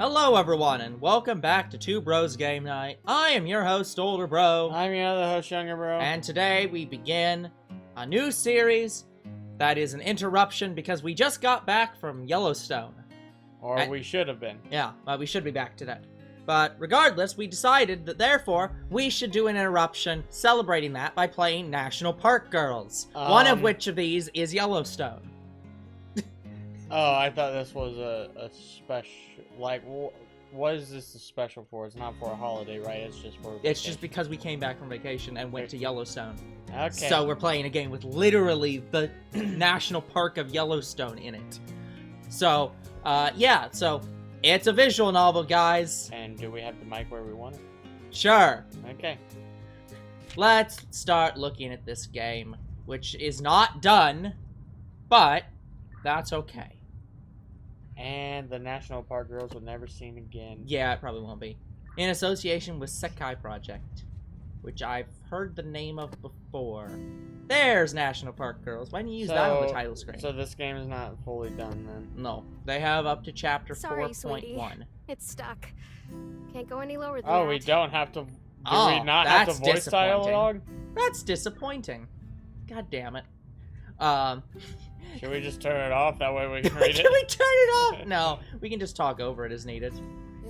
Hello everyone, and welcome back to Two Bros Game Night. I am your host, Older Bro. I'm your other host, Younger Bro. And today we begin a new series that is an interruption because we just got back from Yellowstone. Or we should have been. Yeah, we should be back today. But regardless, we decided that therefore we should do an interruption celebrating that by playing National Park Girls. One of which of these is Yellowstone. Oh, I thought this was a special, like, what is this special for? It's not for a holiday, right? It's just for vacation. It's just because we came back from vacation and went to Yellowstone. Okay. So we're playing a game with literally the National Park of Yellowstone in it. So, yeah, so it's a visual novel, guys. And do we have the mic where we want it? Sure. Okay. Let's start looking at this game, which is not done, but that's okay. And the National Park Girls will never seen again. Yeah, it probably won't be. In association with Sekai Project, which I've heard the name of before. There's National Park Girls. Why didn't you use that on the title screen? So this game is not fully done then? No. They have up to chapter 4.1. Sweetie. It's stuck. Can't go any lower than Oh, that. we don't have to... Do Oh, we not have that's the voice disappointing. dialogue? That's disappointing. God damn it. Should we just turn it off? That way we can read Can it? we turn it off? No, we can just talk over it as needed.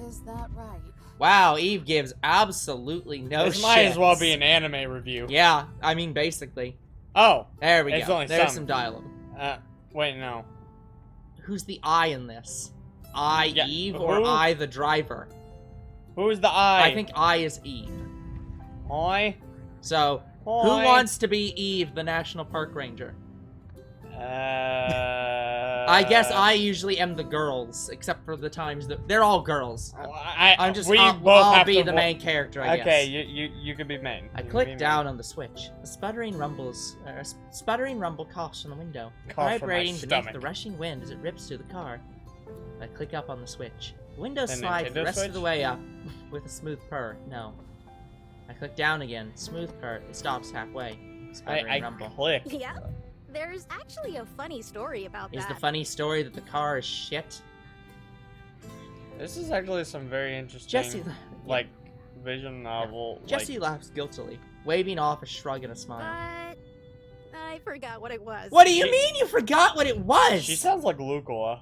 Is that right? Wow, Eve gives absolutely no This might as well be shits. an anime review. Yeah, I mean, basically. Oh! There we It's go. only There's some. some dialogue. Wait, no. Who's the I in this? I, Yeah, Eve, or who? I, the driver? Who's the I? I think I is Eve. I? So, who I? wants to be Eve, the National Park Ranger? I I guess I usually am the girls, except for the times that they're all girls. I'm just we I'll both have be to the main character, I Okay, guess. you could be main. I You can click be down on the switch. A sputtering rumble coughs from the window, Cough from my vibrating beneath stomach. the rushing wind as it rips through the car. I click up on the switch. The window The slides the Nintendo rest of Switch? the way up with a smooth purr. No. I click down again. Smooth purr. It stops halfway. Sputtering I rumble. click. Yeah. There's actually a funny story about Is that. the funny story that the car is shit? This is actually some very interesting, Jesse, like, vision novel. Jesse laughs guiltily, waving off a shrug and a smile. But I forgot what it was. What do you mean you forgot what it was? She sounds like Lucola.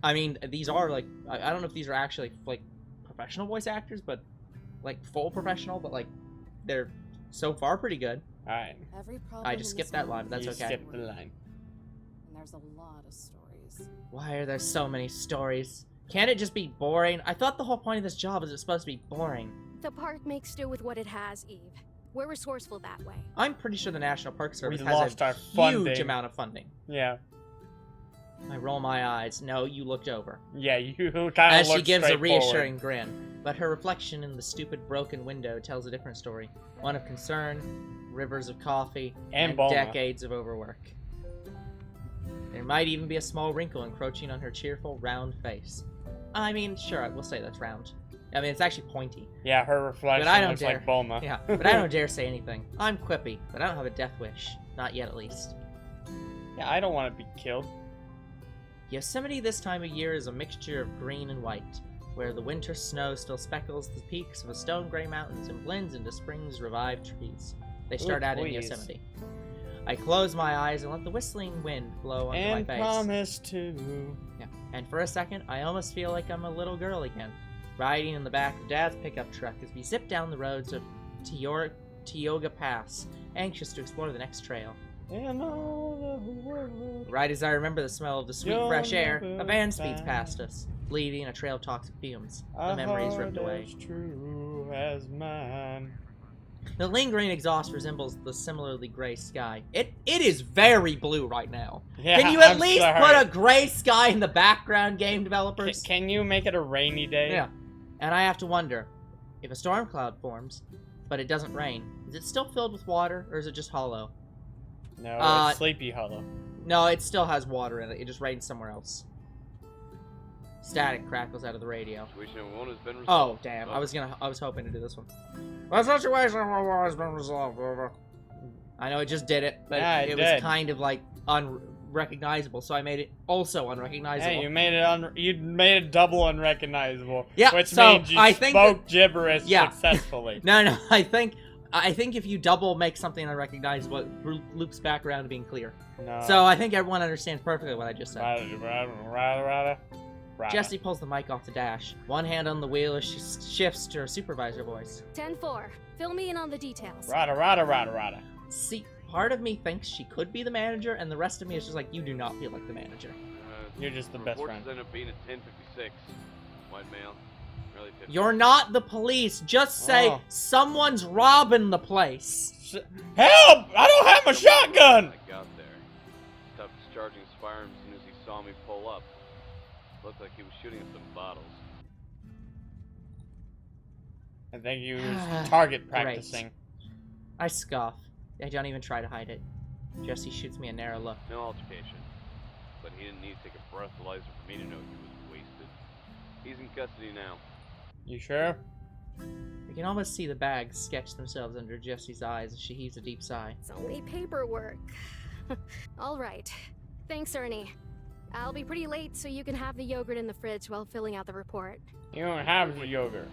I mean, these are like, I don't know if these are actually like professional voice actors, but like full professional, but like they're so far pretty good. Alright, I just skipped that line, but that's you okay. skipped the line. And there's a lot of stories. Why are there so many stories? Can't it just be boring? I thought the whole point of this job is it's supposed to be boring. The park makes do with what it has, Eve. We're resourceful that way. I'm pretty sure the National Park Service We has lost a our huge funding. amount of funding. Yeah. I roll my eyes. No, you looked over. Yeah, you kind of As look she gives a straight forward. reassuring grin, but her reflection in the stupid broken window tells a different story. One of concern, rivers of coffee, And and Bulma. decades of overwork. There might even be a small wrinkle encroaching on her cheerful, round face. I mean, sure, we'll say that's round. I mean, it's actually pointy. Yeah, her reflection But I don't looks dare. like Bulma. Yeah, but I don't dare say anything. I'm quippy, but I don't have a death wish. Not yet, at least. Yeah, I don't want to be killed. Yosemite this time of year is a mixture of green and white, where the winter snow still speckles the peaks of the stone-gray mountains and blends into spring's revived trees. They start out in please. Yosemite. I close my eyes and let the whistling wind blow onto And my face. promise to. Yeah. And for a second, I almost feel like I'm a little girl again, riding in the back of Dad's pickup truck as we zip down the roads of Tioga Pass, anxious to explore the next trail. In all the world. Right as I remember the smell of the sweet, You'll fresh air, never a van speeds find past us, leaving a trail of toxic fumes. The A memories heart ripped away. as true as mine. The lingering exhaust resembles the similarly gray sky. It is very blue right now. Yeah, Can you at I'm least sorry. put a gray sky in the background, game developers? Can you make it a rainy day? Yeah. And I have to wonder, if a storm cloud forms, but it doesn't rain, is it still filled with water, or is it just hollow? No, it's Sleepy Hollow. No, it still has water in it. It just rains somewhere else. Static crackles out of the radio. Situation 1 has been resolved. Oh, damn. I was hoping to do this one. The situation has been resolved. I know it just did it, but Yeah, it it was did. kind of like recognizable, so I made it also unrecognizable. Hey, you made it double unrecognizable. Yeah, which so means you I think spoke gibberish yeah. successfully. No, I think if you double make something unrecognizable, it loops back around to being clear. No. So I think everyone understands perfectly what I just said. Rada. Jesse pulls the mic off the dash. One hand on the wheel as she shifts to her supervisor voice. 10-4. Fill me in on the details. Rada. See, part of me thinks she could be the manager, and the rest of me is just like, you do not feel like the manager. You're just the best friend. Reports ended up being at 10:56. White male, early 50s. You're not the police. Just say someone's robbing the place. Help! I don't have a shotgun! I got there. Stopped discharging his firearm as soon as he saw me pull up. Looked like he was shooting at some bottles. I think he was target Great. practicing. I scoff. I don't even try to hide it. Jesse shoots me a narrow look. No altercation. But he didn't need to take a breathalyzer for me to know he was wasted. He's in custody now. You sure? I can almost see the bags sketch themselves under Jesse's eyes as she heaves a deep sigh. It's only paperwork. All right. Thanks, Ernie. I'll be pretty late, so you can have the yogurt in the fridge while filling out the report. You don't have the yogurt.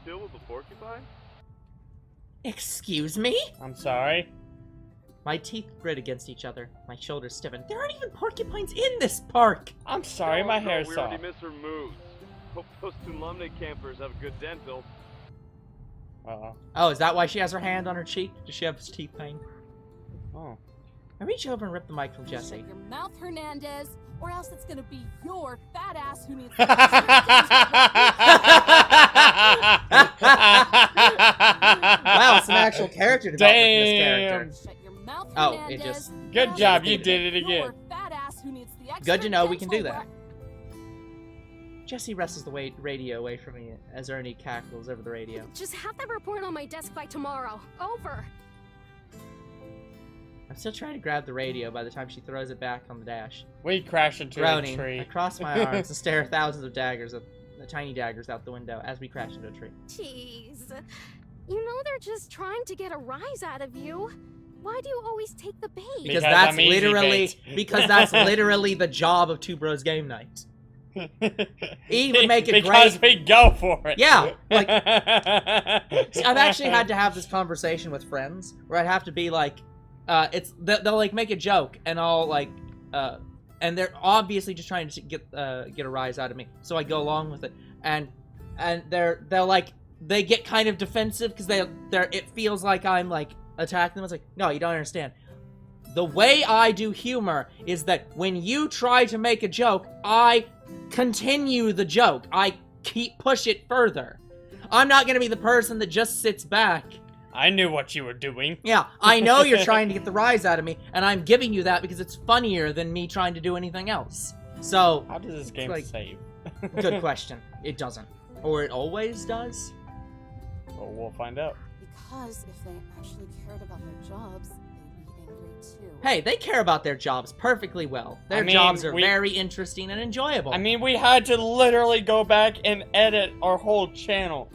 Still with the porcupine? Excuse me? I'm sorry. My teeth grit against each other. My shoulders stiffen. There aren't even porcupines in this park! I'm sorry, my hair's We soft. already missed our moves. Hope those alumni campers have a good dental. Oh, is that why she has her hand on her cheek? Does she have teeth pain? Oh. I reach over and rip the mic from Jesse. Shut your mouth, Hernandez, or else it's gonna be your fat ass who needs Wow, some actual character development in this character. Shut your mouth, Oh, Hernandez, it just... Good or job, else you it's did gonna it be again. your fat ass who needs the extra Good to know we can do dental that. Jesse wrestles the radio away from me as Ernie cackles over the radio. Just have that report on my desk by tomorrow. Over. I'm still trying to grab the radio by the time she throws it back on the dash. We crash into a Groaning, tree. I cross my arms and stare thousands of daggers, the tiny daggers out the window as we crash into a tree. Jeez. You know they're just trying to get a rise out of you. Why do you always take the bait? Because Because that's I'm easy literally bait. because that's literally the job of Two Bros Game Night. He would make it because great. we go for it. Yeah, like I've actually had to have this conversation with friends where I'd have to be like, they'll like make a joke and I'll like, and they're obviously just trying to get a rise out of me, so I go along with it, and they'll like they get kind of defensive because it feels like I'm like attacking them. It's like, no, you don't understand. The way I do humor is that when you try to make a joke, I continue the joke. I push it further. I'm not gonna be the person that just sits back. I knew what you were doing. Yeah, I know you're trying to get the rise out of me, and I'm giving you that because it's funnier than me trying to do anything else. So, How does this game like- save? good question. It doesn't. Or it always does? Well, we'll find out. Because if they actually cared about their jobs, they'd be angry too. Hey, they care about their jobs perfectly well. Their I mean, jobs are we- very interesting and enjoyable. I mean, we had to literally go back and edit our whole channel.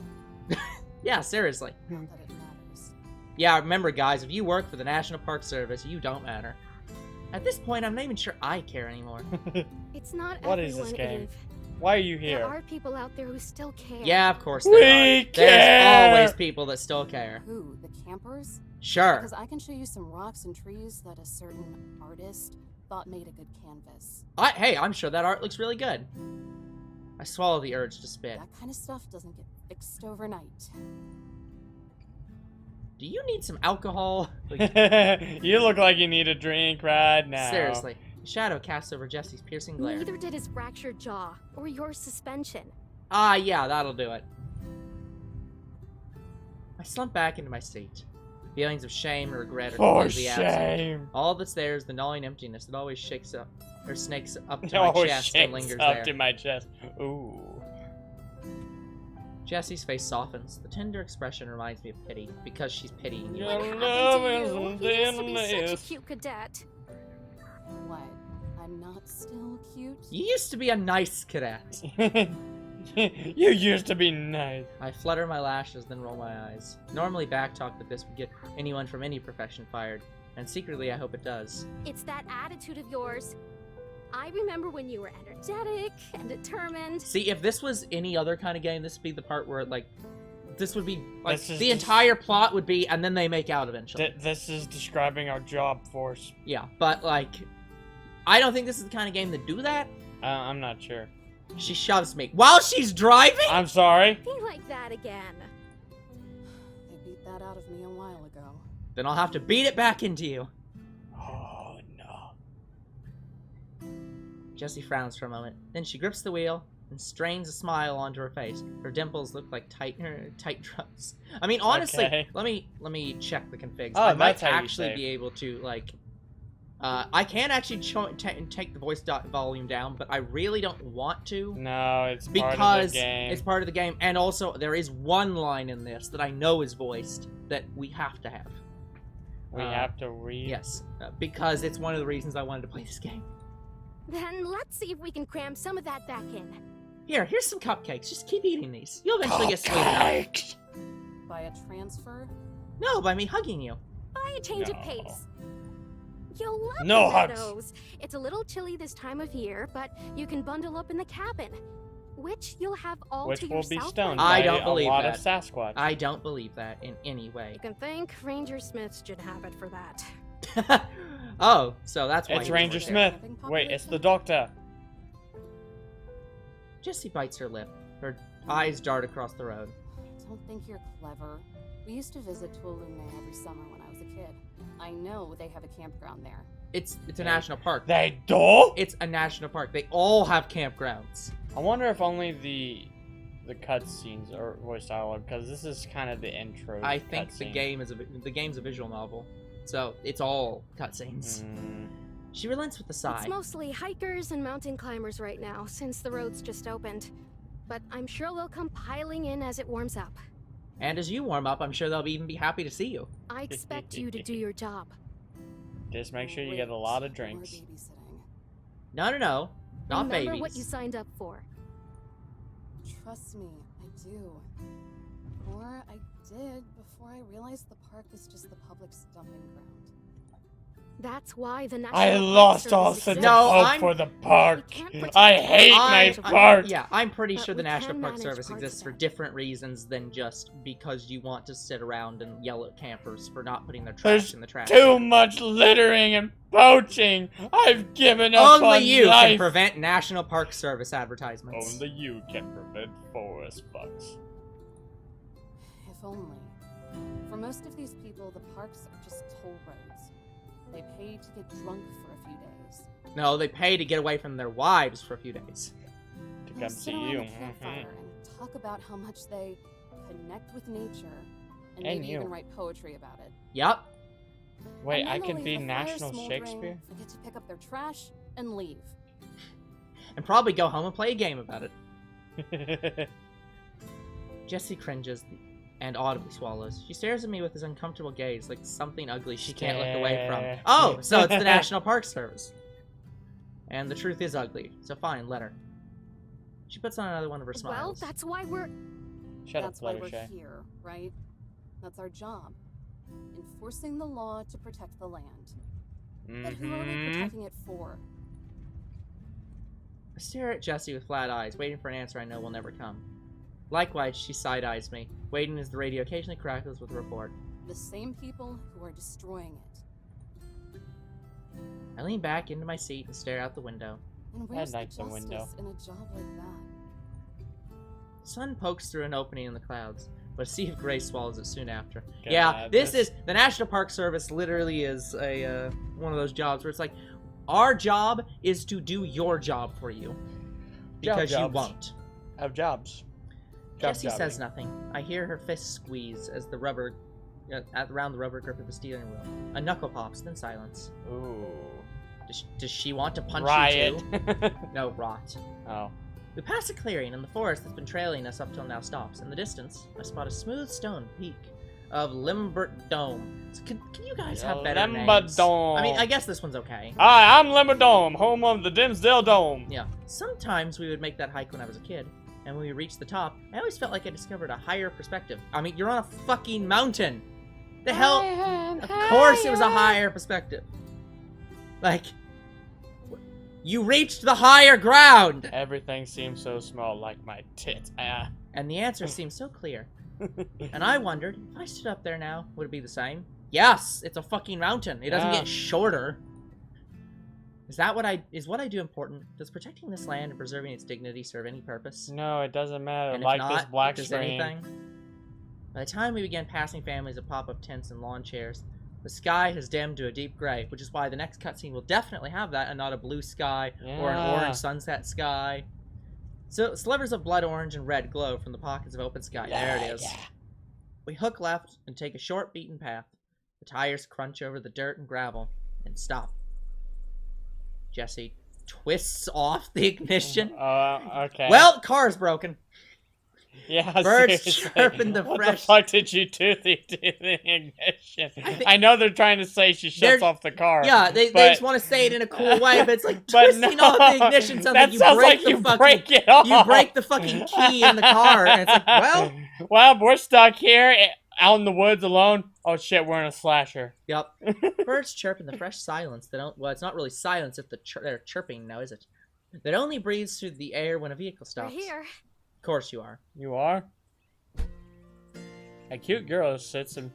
yeah, seriously. Not that it matters. Yeah, remember guys, if you work for the National Park Service, you don't matter. At this point, I'm not even sure I care anymore. It's not What is everyone, this game? Eve. Why are you There here? are people out there who still care. Yeah, of course We there are. care! There's always people that still care. Who? The campers? Sure. Because I can show you some rocks and trees that a certain artist thought made a good canvas. Hey, I'm sure that art looks really good. I swallow the urge to spit. That kind of stuff doesn't get fixed overnight. Do you need some alcohol? Like, You look like you need a drink right now. seriously. The shadow casts over Jesse's piercing glare. Neither did his fractured jaw or your suspension. Ah, yeah, that'll do it. I slump back into my seat. Feelings of shame and regret are For completely absent. shame. All that's there is the gnawing emptiness that always shakes up, or snakes up to It my always chest and shakes lingers up there. to my chest. Ooh. Jesse's face softens. The tender expression reminds me of pity, because she's pitying you. Yeah. What love happened to is you? a He used to be such a bitterness. cute cadet. What? I'm not still cute? You used to be a nice cadet. You used to be nice. I flutter my lashes, then roll my eyes. Normally backtalk that this would get anyone from any profession fired. And secretly, I hope it does. It's that attitude of yours. I remember when you were energetic and determined. See, if this was any other kind of game, this would be the part where, like, this would be, like, This is the entire plot would be, and then they make out eventually. This is describing our job force. Yeah, but, like, I don't think this is the kind of game that do that. I'm not sure. She shoves me while she's driving? I'm sorry. Be like that again. They beat that out of me a while ago. Then I'll have to beat it back into you. Oh, no. Jessie frowns for a moment. Then she grips the wheel and strains a smile onto her face. Her dimples look like tight drums. I mean, honestly, Okay. let me check the configs. Oh, I might that's how you actually save. be able to, like, I can actually take the voice volume down, but I really don't want to. No, it's part of Because the game. it's part of the game, and also there is one line in this that I know is voiced that we have to have. We have to read. Yes, because it's one of the reasons I wanted to play this game. Then let's see if we can cram some of that back in. Here's some cupcakes. Just keep eating these. You'll eventually get sweet enough. Cupcakes! By a transfer? No, by me hugging you. Buy a change of No. pace. You'll love No the hugs. meadows. It's a little chilly this time of year, but you can bundle up in the cabin, which you'll have all Which to will be yourself. stoned I by don't a believe lot that. of Sasquatch. I don't believe that in any way. You can thank Ranger Smith should have it for that. Oh, so that's why It's you Ranger were there. Smith. Camping Wait, it's the population? doctor. Jessie bites her lip. Her eyes dart across the road. Don't think you're clever. We used to visit Tuolumne every summer when I was a kid. I know they have a campground there. It's a national park. They do? It's a national park. They all have campgrounds. I wonder if only the cutscenes are voice dialogue, because this is kind of the intro. I think the cutscene. game's a visual novel, so it's all cutscenes. She relents with a sigh. It's mostly hikers and mountain climbers right now, since the roads just opened. But I'm sure they'll come piling in as it warms up. And as you warm up, I'm sure they'll even be happy to see you. I expect you to do your job. Just make sure you Wait, get a lot of more drinks. babysitting. No, not Remember babies. what you signed up for. Trust me, I do. Or I did before I realized the park was just the public's dumping ground. That's why the National I Park lost all Service sense of exists. No, hope I'm- for the park. We can't protect I the hate park. nice I'm- park. Yeah, I'm pretty But sure the we National can Park manage Service parts exists of for it. different reasons than just because you want to sit around and yell at campers for not putting their trash There's in the trash. Too can. much littering and poaching. I've given up Only on you life. can prevent National Park Service advertisements. Only you can prevent forest fucks. If only. For most of these people, the parks are just toll roads. They pay to get drunk for a few days. No, they pay to get away from their wives for a few days. To They'll come sit see around you. a campfire and talk about how much they connect with nature, and And maybe you. even write poetry about it. Yep. Wait, And then I they'll can leave be the fire National smoldering, Shakespeare? Forget to pick up their trash and leave. And probably go home and play a game about it. Jessie cringes and audibly swallows. She stares at me with this uncomfortable gaze, like something ugly she can't look away from. Stare. Oh, so it's the National Park Service. And the truth is ugly, so fine, let her. She puts on another one of her Well, smiles. that's why we're... Shut That's up, why we're Fluttershy. here, right? That's our job. Enforcing the law to protect the land. But who are we Mm-hmm. protecting it for? I stare at Jessie with flat eyes, waiting for an answer I know will never come. Likewise, she side-eyes me, waiting as the radio occasionally crackles with a report. The same people who are destroying it. I lean back into my seat and stare out the window. And where's the like the justice window. in a job like that? The sun pokes through an opening in the clouds, but a sea of gray swallows it soon after. God, Yeah, this this- is the National Park Service. Literally is a one of those jobs where it's like, our job is to do your job for you because you jobs. won't. Have jobs. Jessie says nothing. I hear her fist squeeze as the rubber, around the rubber grip of the steering wheel. A knuckle pops, then silence. Ooh. Does she want to punch Riot. you too? No, rot. Oh. We pass a clearing, and the forest that's been trailing us up till now stops. In the distance, I spot a smooth stone peak of Limbert Dome. So can you guys have better names? Limberdome. I mean, I guess this one's okay. Hi, I'm Limberdome, home of the Dimsdale Dome. Yeah. Sometimes we would make that hike when I was a kid, and when we reached the top, I always felt like I discovered a higher perspective. I mean, you're on a fucking mountain! The hell? Of course it was a higher perspective. Like, you reached the higher ground! Everything seems so small, like my tits. And the answer seems so clear. And I wondered, if I stood up there now, would it be the same? Yes! It's a fucking mountain. It doesn't get shorter. Is what I do important? Does protecting this land and preserving its dignity serve any purpose? No, it doesn't matter. And Like if not, this black does screen. anything? By the time we began passing families of pop-up tents and lawn chairs, the sky has dimmed to a deep gray, which is why the next cutscene will definitely have that and not a blue sky or an orange sunset sky. So slivers of blood orange and red glow from the pockets of open sky. There it is. We hook left and take a short beaten path. The tires crunch over the dirt and gravel and stop. Jesse twists off the ignition. Okay. Well, car's broken. Yeah, Birds seriously. chirping the what fresh. What the fuck did you do to the ignition? I know they're trying to say she shuts off the car. Yeah, they just want to say it in a cool way, but it's like twisting off the ignition sounds like you break the fucking. Break it off. You break the fucking key in the car, and it's like, well, we're stuck here out in the woods alone. Oh shit, we're in a slasher. Yep. Birds chirp in the fresh silence. Well, it's not really silence if they're chirping now, is it? That only breathes through the air when a vehicle stops. We're here. Of course you are. You are? A cute girl sits in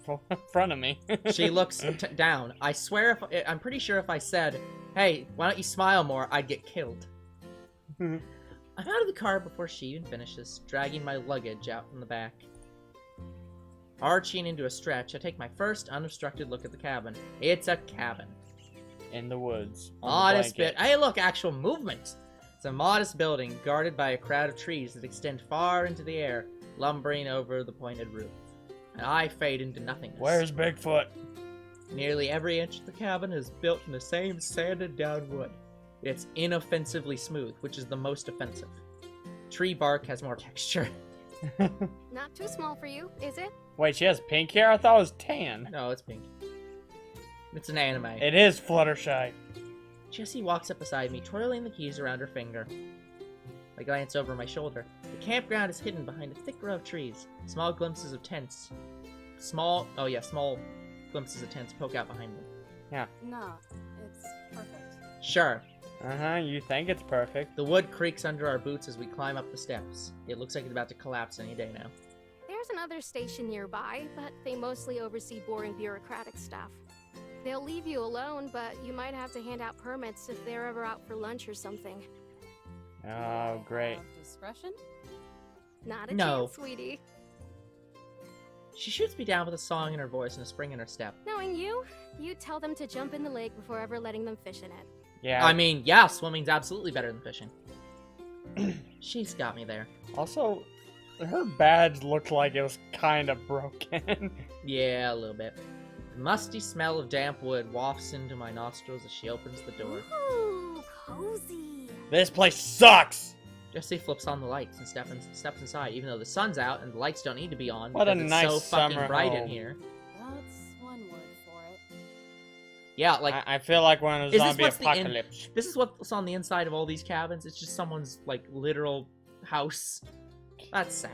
front of me. She looks down. I swear, I'm pretty sure if I said, "Hey, why don't you smile more?" I'd get killed. I'm out of the car before she even finishes, dragging my luggage out from the back. Arching into a stretch, I take my first unobstructed look at the cabin. It's a cabin. In the woods. Modest bit. Hey, look, actual movement. It's a modest building guarded by a crowd of trees that extend far into the air, lumbering over the pointed roof. And I fade into nothingness. Where's Bigfoot? Nearly every inch of the cabin is built from the same sanded down wood. It's inoffensively smooth, which is the most offensive. Tree bark has more texture. Not too small for you, is it? Wait, she has pink hair? I thought it was tan. No, it's pink. It's an anime. It is Fluttershy. Jessie walks up beside me, twirling the keys around her finger. I glance over my shoulder. The campground is hidden behind a thick row of trees. Small glimpses of tents. Small glimpses of tents poke out behind me. No, it's perfect. Sure. You think it's perfect. The wood creaks under our boots as we climb up the steps. It looks like it's about to collapse any day now. There's another station nearby, but they mostly oversee boring bureaucratic stuff. They'll leave you alone, but you might have to hand out permits if they're ever out for lunch or something. Oh, great. Discretion? Not a No. chance, sweetie. She shoots me down with a song in her voice and a spring in her step. Knowing you, you'd tell them to jump in the lake before ever letting them fish in it. Yeah. I mean, yeah, swimming's absolutely better than fishing. She's got me there. Also, her badge looked like it was kind of broken. Yeah, a little bit. The musty smell of damp wood wafts into my nostrils as she opens the door. Ooh, cozy. This place sucks! Jessie flips on the lights and steps inside, even though the sun's out and the lights don't need to be on What a because nice it's so fucking summer bright in home. here. That's one word for it. Yeah, like I feel like we're in a Is this zombie what's the end- apocalypse. this is what's on the inside of all these cabins. It's just someone's like literal house. That's sad.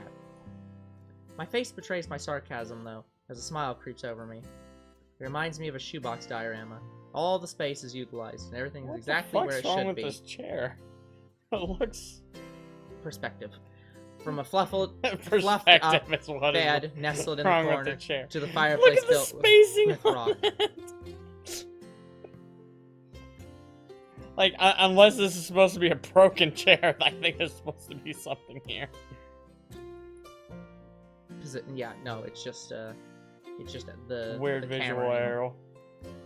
My face betrays my sarcasm though, as a smile creeps over me. It reminds me of a shoebox diorama. All the space is utilized, and everything is exactly where it What's wrong should with be. this chair? It looks... Perspective. From a fluffed Perspective up is what bed is nestled in the wrong with corner the chair. to the Look fireplace at the built spacing with on rock. it. Like, unless this is supposed to be a broken chair, I think there's supposed to be something here. Yeah, no, it's just the Weird the visual camera. arrow.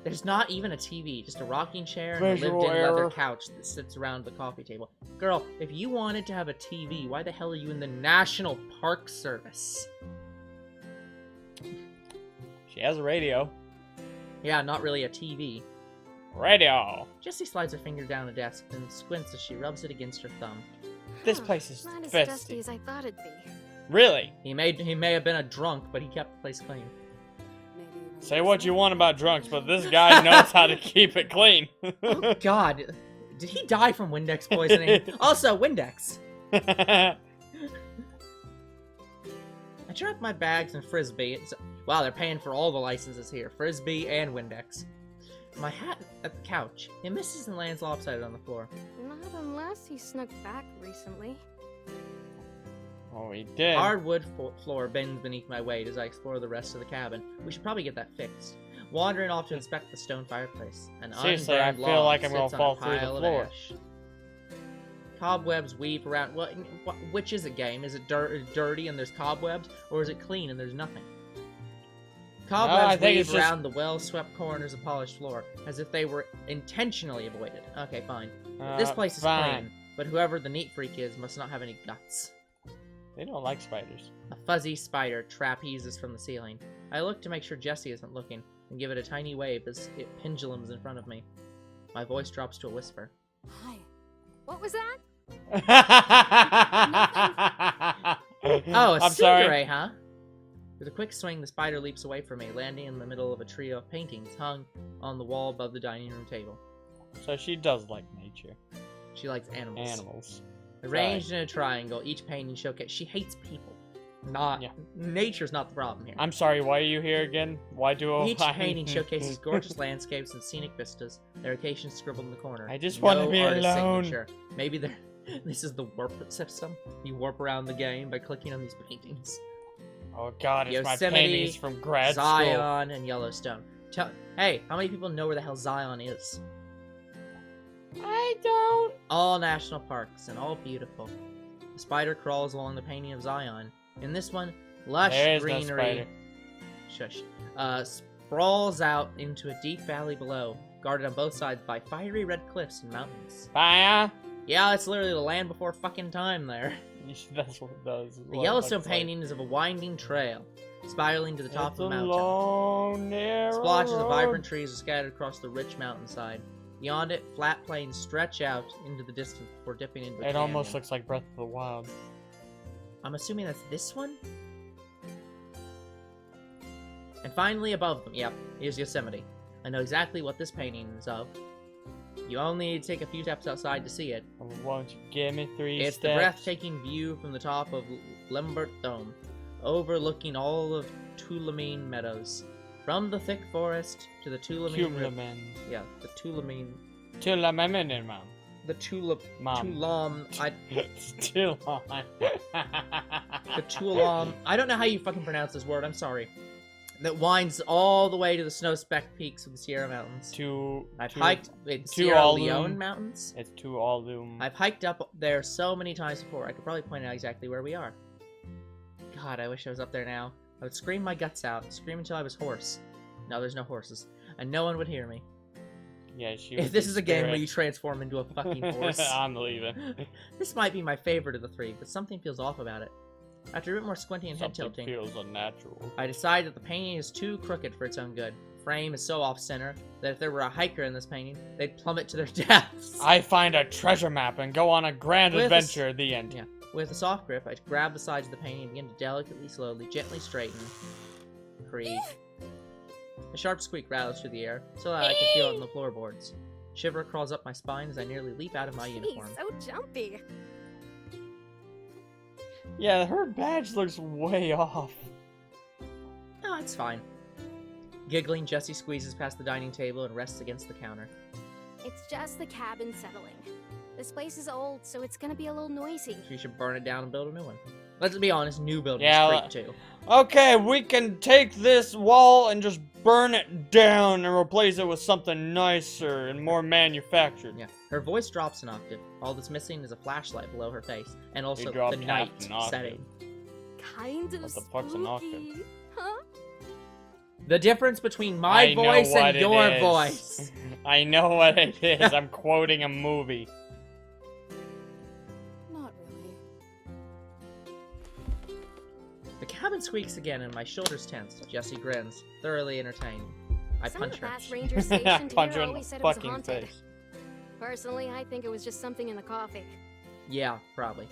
There's not even a TV, just a rocking chair and a Visual lived-in leather error. couch that sits around the coffee table. Girl, if you wanted to have a TV, why the hell are you in the National Park Service? She has a radio. Yeah, not really a TV. Radio! Jessie slides her finger down a desk and squints as she rubs it against her thumb. This Huh, place is not as festy. dusty as I thought it'd be. Really? He may have been a drunk, but he kept the place clean. Maybe even Say what you want about drunks, but this guy knows how to keep it clean. Oh God, did he die from Windex poisoning? Also, Windex. I drop my bags and frisbee. Wow, they're paying for all the licenses here. Frisbee and Windex. My hat at the couch. It misses and lands lopsided on the floor. Not unless he snuck back recently. Oh, he did. Hardwood floor bends beneath my weight as I explore the rest of the cabin. We should probably get that fixed. Wandering off to inspect the stone fireplace. An Seriously, I unburned feel log like I'm gonna sits on fall a through the pile of floor. ash. Cobwebs weave around. Which is it, game? Is it dirty and there's cobwebs, or is it clean and there's nothing? Cobwebs weave around the well-swept corners of polished floor, as if they were intentionally avoided. Okay, fine. This place is clean, but whoever the neat freak is must not have any guts. They don't like spiders. A fuzzy spider trapezes from the ceiling. I look to make sure Jessie isn't looking, and give it a tiny wave as it pendulums in front of me. My voice drops to a whisper. Hi. What was that? Oh, a I'm sorry. stingray, huh? With a quick swing, the spider leaps away from me, landing in the middle of a trio of paintings hung on the wall above the dining room table. So she does like nature. She likes animals. Animals. Arranged in a triangle, each painting showcase. She hates people. Nature's not the problem here. I'm sorry, why are you here again? Why do Each painting showcases gorgeous landscapes and scenic vistas. Their locations scribbled in the corner. I just want to be artist alone. signature. Maybe this is the warp system. You warp around the game by clicking on these paintings. Oh god, it's my Yosemite, paintings from grad school. Zion, and Yellowstone. Hey, how many people know where the hell Zion is? I don't. All national parks and all beautiful. The spider crawls along the painting of Zion. In this one, lush There is no greenery sprawls out into a deep valley below, guarded on both sides by fiery red cliffs and mountains. Fire. Yeah, it's literally the land before fucking time there. That's what it does. The Yellowstone painting is of a winding trail, spiraling to the top of the mountain. Long, narrow Splotches of road. vibrant trees are scattered across the rich mountainside. Beyond it, flat plains stretch out into the distance before dipping into a It almost canyon. looks like Breath of the Wild. I'm assuming that's this one? And finally above them, yep, is Yosemite. I know exactly what this painting is of. You only need to take a few steps outside to see it. Won't you give me 3 It's steps? the breathtaking view from the top of Lambert Dome, overlooking all of Tulameen Meadows. From the thick forest to the Tulameen River. Yeah, the Tulameen... Tulameen, mom. The Tulam... Mom. Tulam... Tulam. The Tulam... I don't know how you fucking pronounce this word, I'm sorry. That winds all the way to the snow-specked peaks of the Sierra Mountains. I've hiked in Sierra Leone Mountains. It's Tuolumne. I've hiked up there so many times before, I could probably point out exactly where we are. God, I wish I was up there now. I would scream my guts out, scream until I was hoarse. No, there's no horses, and no one would hear me. Yeah, she. If this is a game where you transform into a fucking horse. I'm leaving. This might be my favorite of the three, but something feels off about it. After a bit more squinting and head Something tilting, feels unnatural. I decide that the painting is too crooked for its own good. The frame is so off-center that if there were a hiker in this painting, they'd plummet to their deaths. I find a treasure map and go on a grand With a adventure at the end. Yeah. With a soft grip, I grab the sides of the painting and begin to delicately, slowly, gently straighten. Creak. A sharp squeak rattles through the air, so that I can feel it on the floorboards. Shiver crawls up my spine as I nearly leap out of my uniform. So jumpy. Yeah, her badge looks way off. No, it's fine. Giggling, Jessie squeezes past the dining table and rests against the counter. It's just the cabin settling. This place is old, so it's gonna be a little noisy. She should burn it down and build a new one. Let's be honest, new buildings Yeah, creep too. Okay, we can take this wall and just burn it down and replace it with something nicer and more manufactured. Yeah, her voice drops an octave. All that's missing is a flashlight below her face, and also dropped the half night an octave. setting. Kind of What the fuck's an octave? spooky, huh? The difference between my I know voice what and it your is. voice. I know what it is. I'm quoting a movie. Not really. The cabin squeaks again and my shoulders tense. Jessie grins, thoroughly entertained. I Some of punch the her. past rangers stationed Punch her here in always the said it was fucking haunted. face. Personally, I think it was just something in the coffee. Yeah, probably.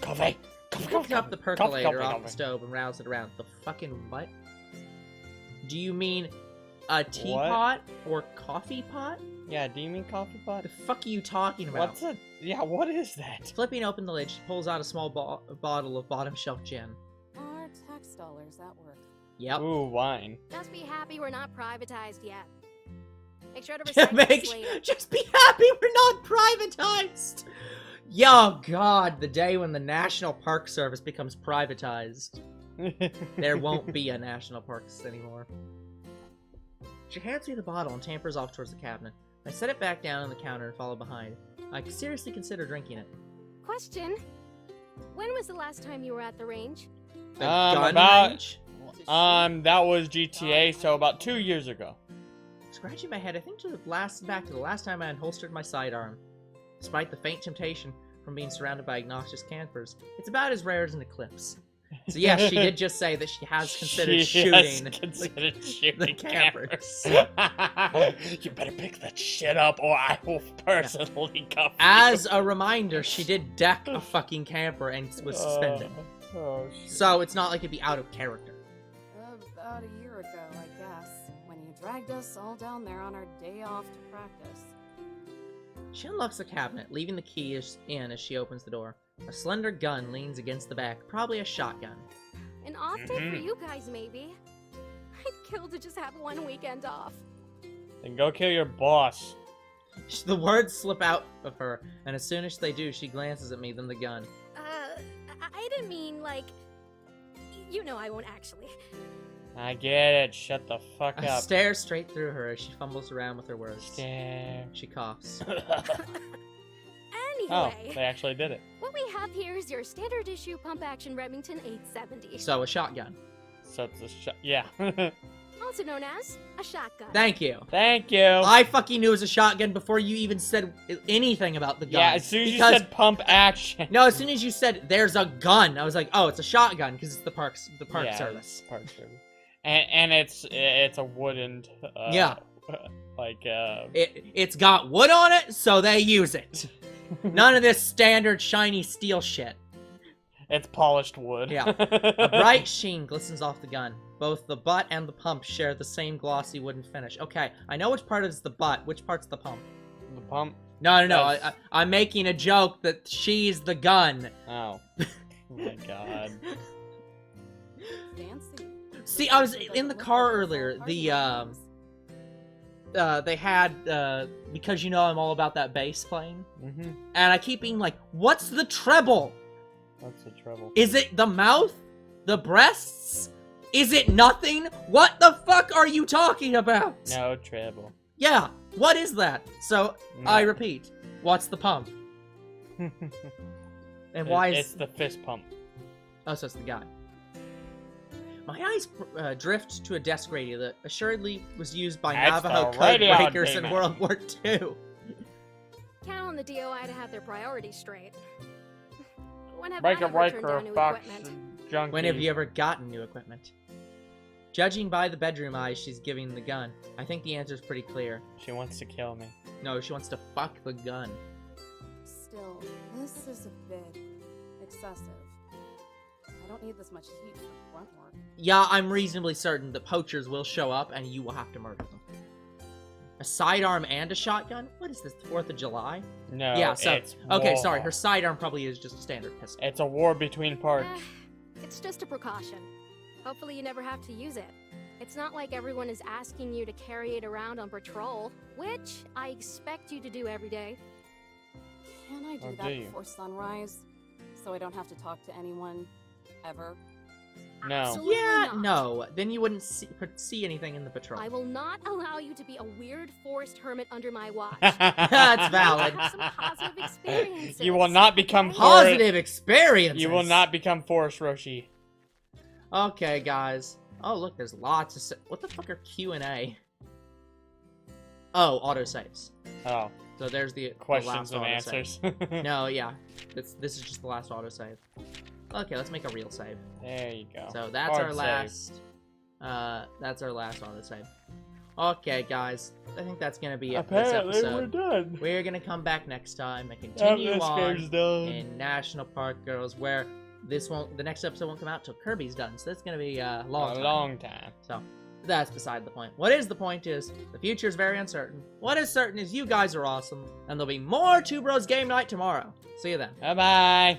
Coffee. I picked up the percolator off the stove and roused it around. The fucking what? Do you mean a teapot or coffee pot? Yeah, do you mean coffee pot? The fuck are you talking about? What's it? Yeah, what is that? Flipping open the lid, she pulls out a small bottle of bottom shelf gin. Our tax dollars at work. Yep. Ooh, wine. Just be happy we're not privatized yet. Make sure to recycle this later. Just be happy we're not privatized. Yo, God, the day when the National Park Service becomes privatized. There won't be a National Parks anymore. She hands me the bottle and tampers off towards the cabinet. I set it back down on the counter and follow behind. I seriously consider drinking it. Question. When was the last time you were at the range? The gun about- range? That was GTA, so about 2 years ago. Scratching my head, I think back to the last time I unholstered my sidearm. Despite the faint temptation from being surrounded by obnoxious campers, it's about as rare as an eclipse. So yes, she did just say that she has considered shooting the campers. You better pick that shit up or I will personally cuff you. As a reminder, she did deck a fucking camper and was suspended. Oh, shit. So it's not like it'd be out of character. About a year ago, I guess, when you dragged us all down there on our day off to practice. She unlocks the cabinet, leaving the key in as she opens the door. A slender gun leans against the back, probably a shotgun. An off day for you guys, maybe. I'd kill to just have one weekend off. Then go kill your boss. The words slip out of her, and as soon as they do, she glances at me, then the gun. I didn't mean, like... You know I won't actually. I get it. Shut the fuck I up. stare straight through her as she fumbles around with her words. Stare. She coughs. Oh, Anyway, they actually did it. what we have here is your standard issue pump-action Remington 870. So, a shotgun. So it's a shot. Yeah. Also known as a shotgun. Thank you. Thank you. I fucking knew it was a shotgun before you even said anything about the gun. Yeah, as soon as you Because- said pump action. No, as soon as you said there's a gun, I was like, oh, it's a shotgun because it's the park Yeah, service. it's Park service. And it's a wooden. Yeah. Like It's got wood on it, so they use it. None of this standard shiny steel shit. It's polished wood. Yeah. A bright sheen glistens off the gun. Both the butt and the pump share the same glossy wooden finish. Okay, I know which part is the butt, which part's the pump. The pump. No. That's- I'm making a joke that she's the gun. Oh. Oh my god. Fancy. See, I was in the car earlier. They had, because you know I'm all about that bass playing. Mm-hmm. And I keep being like, what's the treble? That's the trouble. Is it the mouth? The breasts? Is it nothing? What the fuck are you talking about? No treble. Yeah, what is that? So, No. I repeat, what's the pump? And why It's is... the fist pump. Oh, so it's the guy. My eyes drift to a desk radio that assuredly was used by That's Navajo the code radio breakers in demon. World War II. Count on the DOI to have their priorities straight. When have Breaker, I ever turned breaker, down new box, equipment? junkie. When have you ever gotten new equipment? Judging by the bedroom eyes she's giving the gun, I think the answer's pretty clear. She wants to kill me. No, she wants to fuck the gun. Still, this is a bit excessive. I don't need this much heat for grunt work. Yeah, I'm reasonably certain that poachers will show up and you will have to murder them. A sidearm and a shotgun? What is this, 4th of July? No. Yeah, so... It's Okay, war. sorry, her sidearm probably is just a standard pistol. It's a war between parts. It's just a precaution. Hopefully you never have to use it. It's not like everyone is asking you to carry it around on patrol, which I expect you to do every day. Can I do Or that do you? before sunrise? So I don't have to talk to anyone, ever? No. Absolutely Yeah, not. no. Then you wouldn't see anything in the patrol. I will not allow you to be a weird forest hermit under my watch. That's valid. Have some positive experiences. You will not become okay? Positive experiences! You will not become Forrest Roshi. Okay, guys. Oh, look, there's lots of... What the fuck are Q&A? Oh, autosaves. Oh, So there's the questions the and last answers. autosave. No, yeah. This is just the last autosave. Okay, let's make a real save. There you go. So that's Hard our save. last... that's our last autosave. Okay, guys. I think that's gonna be it for this Apparently, we're episode. done. We're gonna come back next time and Oh, continue this on game's done. in National Park Girls, where the next episode won't come out till Kirby's done, so that's gonna be a long A time. long time. So that's beside the point. What is the point is the future is very uncertain. What is certain is you guys are awesome, and there'll be more Two Bros Game Night tomorrow. See you then. Bye bye.